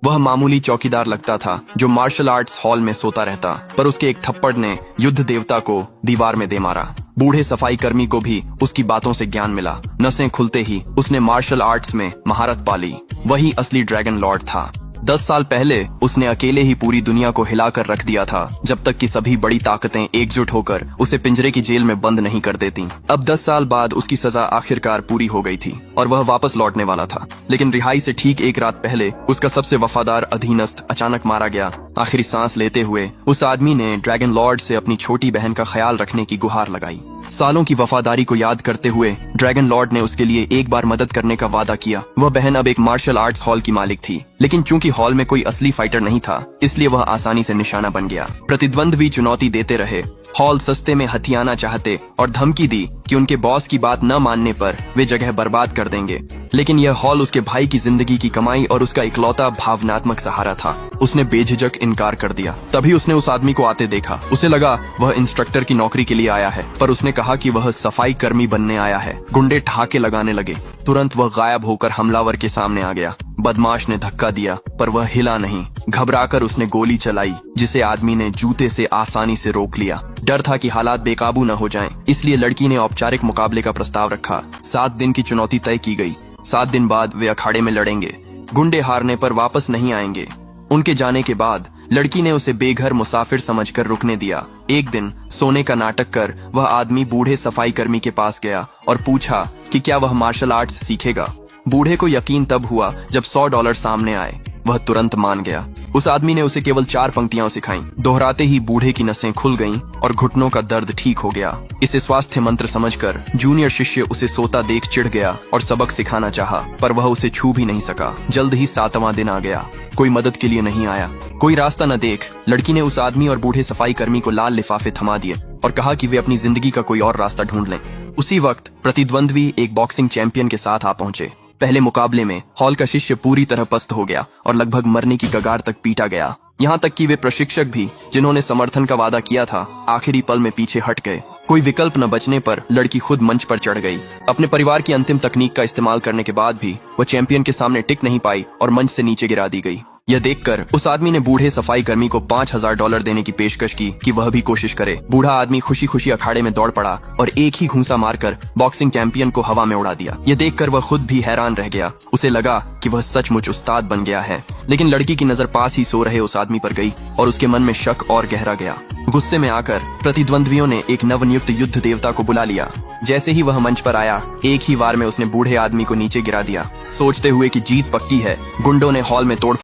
वह मामूली चौकीदार लगता था जो मार्शल आर्ट्स हॉल में सोता रहता, पर उसके एक थप्पड़ ने युद्ध देवता को दीवार में दे मारा। बूढ़े सफाई कर्मी को भी उसकी बातों से ज्ञान मिला। नसें खुलते ही उसने मार्शल आर्ट्स में महारत पा ली। वही असली ड्रैगन लॉर्ड था। 10 साल पहले उसने अकेले ही पूरी दुनिया को हिलाकर रख दिया था, जब तक कि सभी बड़ी ताकतें एकजुट होकर उसे पिंजरे की जेल में बंद नहीं कर देती। अब 10 साल बाद उसकी सजा आखिरकार पूरी हो गई थी और वह वापस लौटने वाला था। लेकिन रिहाई से ठीक एक रात पहले उसका सबसे वफादार अधीनस्थ अचानक मारा गया। आखिरी सांस लेते हुए उस आदमी ने ड्रैगन लॉर्ड से अपनी छोटी बहन का ख्याल रखने की गुहार लगाई। सालों की वफादारी को याद करते हुए ड्रैगन लॉर्ड ने उसके लिए एक बार मदद करने का वादा किया। वह बहन अब एक मार्शल आर्ट्स हॉल की मालिक थी, लेकिन चूंकि हॉल में कोई असली फाइटर नहीं था, इसलिए वह आसानी से निशाना बन गया। प्रतिद्वंद्वी चुनौती देते रहे, हॉल सस्ते में हथियाना चाहते और धमकी दी कि उनके बॉस की बात न मानने पर वे जगह बर्बाद कर देंगे। लेकिन यह हॉल उसके भाई की जिंदगी की कमाई और उसका इकलौता भावनात्मक सहारा था। उसने बेझिझक इनकार कर दिया। तभी उसने उस आदमी को आते देखा। उसे लगा वह इंस्ट्रक्टर की नौकरी के लिए आया है, पर उसने कहा कि वह सफाई कर्मी बनने आया है। गुंडे ठहाके लगाने लगे। तुरंत वह गायब होकर हमलावर के सामने आ गया। बदमाश ने धक्का दिया, पर वह हिला नहीं। घबराकर उसने गोली चलाई, जिसे आदमी ने जूते से आसानी से रोक लिया। डर था कि हालात बेकाबू न हो जाएं, इसलिए लड़की ने औपचारिक मुकाबले का प्रस्ताव रखा। 7 दिन की चुनौती तय की गई। 7 दिन बाद वे अखाड़े में लड़ेंगे। गुंडे हारने पर वापस नहीं आएंगे। उनके जाने के बाद लड़की ने उसे बेघर मुसाफिर समझकर रुकने दिया। एक दिन सोने का नाटक कर वह आदमी बूढ़े सफाई कर्मी के पास गया और पूछा कि क्या वह मार्शल आर्ट्स सीखेगा। बूढ़े को यकीन तब हुआ जब $100 सामने आए। वह तुरंत मान गया। उस आदमी ने उसे केवल 4 पंक्तियां सिखाईं। दोहराते ही बूढ़े की नसें खुल गईं और घुटनों का दर्द ठीक हो गया। इसे स्वास्थ्य मंत्र समझकर जूनियर शिष्य उसे सोता देख चिढ़ गया और सबक सिखाना चाहा, पर वह उसे छू भी नहीं सका। जल्द ही 7वां दिन आ गया। कोई मदद के लिए नहीं आया। कोई रास्ता न देख लड़की ने उस आदमी और बूढ़े सफाई कर्मी को लाल लिफाफे थमा दिए और कहा कि वे अपनी जिंदगी का कोई और रास्ता ढूंढ लें। उसी वक्त प्रतिद्वंद्वी एक बॉक्सिंग चैंपियन के साथ आ पहुंचे। पहले मुकाबले में हॉल का शिष्य पूरी तरह पस्त हो गया और लगभग मरने की कगार तक पीटा गया। यहाँ तक कि वे प्रशिक्षक भी, जिन्होंने समर्थन का वादा किया था, आखिरी पल में पीछे हट गए। कोई विकल्प न बचने पर लड़की खुद मंच पर चढ़ गई। अपने परिवार की अंतिम तकनीक का इस्तेमाल करने के बाद भी वह चैंपियन के सामने टिक नहीं पाई और मंच से नीचे गिरा दी गई। यह देखकर उस आदमी ने बूढ़े सफाई कर्मी को $5000 देने की पेशकश की कि वह भी कोशिश करे। बूढ़ा आदमी खुशी खुशी अखाड़े में दौड़ पड़ा और एक ही घूंसा मारकर बॉक्सिंग चैंपियन को हवा में उड़ा दिया। यह देखकर वह खुद भी हैरान रह गया। उसे लगा कि वह सचमुच उस्ताद बन गया है। लेकिन लड़की की नजर पास ही सो रहे उस आदमी पर गई और उसके मन में शक और गहरा गया। गुस्से में आकर प्रतिद्वंद्वियों ने एक नवनियुक्त युद्ध देवता को बुला लिया। जैसे ही वह मंच पर आया, एक ही वार में उसने बूढ़े आदमी को नीचे गिरा दिया। सोचते हुए कि जीत पक्की है, गुंडों ने हॉल में तोड़